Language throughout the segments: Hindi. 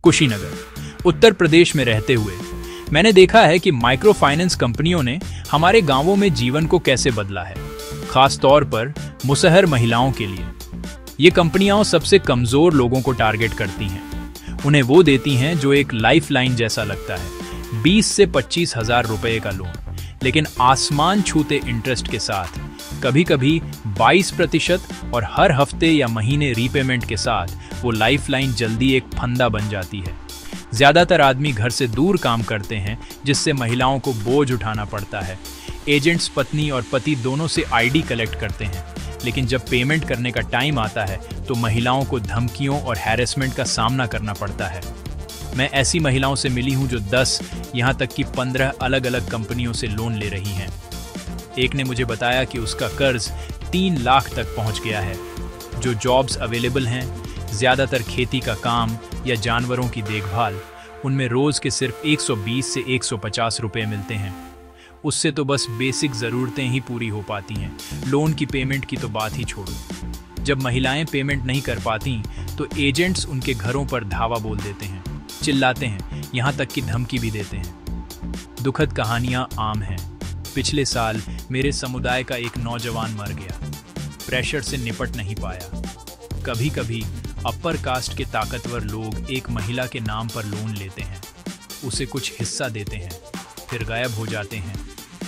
कुशीनगर, उत्तर प्रदेश में रहते हुए मैंने देखा है कि माइक्रो फाइनेंस कंपनियों ने हमारे गांवों में जीवन को कैसे बदला है, खास तौर पर मुसहर महिलाओं के लिए। ये कंपनियां सबसे कमजोर लोगों को टारगेट करती हैं। उन्हें वो देती हैं जो एक लाइफ लाइन जैसा लगता है, 20 से 25 हजार रुपए का लोन, लेकिन आसमान छूते इंटरेस्ट के साथ, कभी कभी 22% और हर हफ्ते या महीने रीपेमेंट के साथ वो लाइफलाइन जल्दी एक फंदा बन जाती है। ज्यादातर आदमी घर से दूर काम करते हैं, जिससे महिलाओं को बोझ उठाना पड़ता है। एजेंट्स पत्नी और पति दोनों से आईडी कलेक्ट करते हैं, लेकिन जब पेमेंट करने का टाइम आता है तो महिलाओं को धमकियों और हैरेसमेंट का सामना करना पड़ता है। मैं ऐसी महिलाओं से मिली हूं जो 10 यहाँ तक कि 15 अलग अलग कंपनियों से लोन ले रही हैं। एक ने मुझे बताया कि उसका कर्ज 3 लाख तक पहुंच गया है। जो जॉब्स अवेलेबल हैं, ज़्यादातर खेती का काम या जानवरों की देखभाल, उनमें रोज़ के सिर्फ 120 से 150 रुपये मिलते हैं। उससे तो बस बेसिक ज़रूरतें ही पूरी हो पाती हैं। लोन की पेमेंट की तो बात ही छोड़ो। जब महिलाएं पेमेंट नहीं कर पाती तो एजेंट्स उनके घरों पर धावा बोल देते हैं, चिल्लाते हैं, यहाँ तक कि धमकी भी देते हैं। दुखद कहानियाँ आम हैं। पिछले साल मेरे समुदाय का एक नौजवान मर गया। प्रेशर से निपट नहीं पाया। कभी कभी अपर कास्ट के ताकतवर लोग एक महिला के नाम पर लोन लेते हैं, उसे कुछ हिस्सा देते हैं, फिर गायब हो जाते हैं,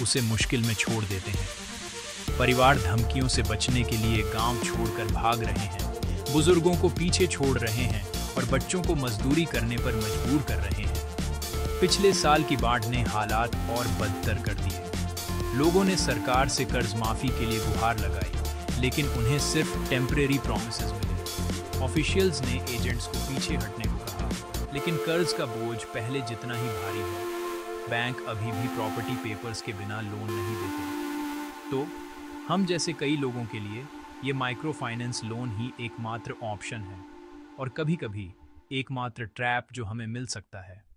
उसे मुश्किल में छोड़ देते हैं। परिवार धमकियों से बचने के लिए गांव छोड़कर भाग रहे हैं, बुजुर्गों को पीछे छोड़ रहे हैं और बच्चों को मजदूरी करने पर मजबूर कर रहे हैं। पिछले साल की बाढ़ ने हालात और बदतर कर दिए। लोगों ने सरकार से कर्ज माफी के लिए गुहार लगाई, लेकिन उन्हें सिर्फ टेम्परेरी प्रॉमिसेस मिले। ऑफिशियल्स ने एजेंट्स को पीछे हटने को कहा, लेकिन कर्ज का बोझ पहले जितना ही भारी है। बैंक अभी भी प्रॉपर्टी पेपर्स के बिना लोन नहीं देते। तो हम जैसे कई लोगों के लिए ये माइक्रो फाइनेंस लोन ही एकमात्र ऑप्शन है, और कभी-कभी एकमात्र ट्रैप जो हमें मिल सकता है।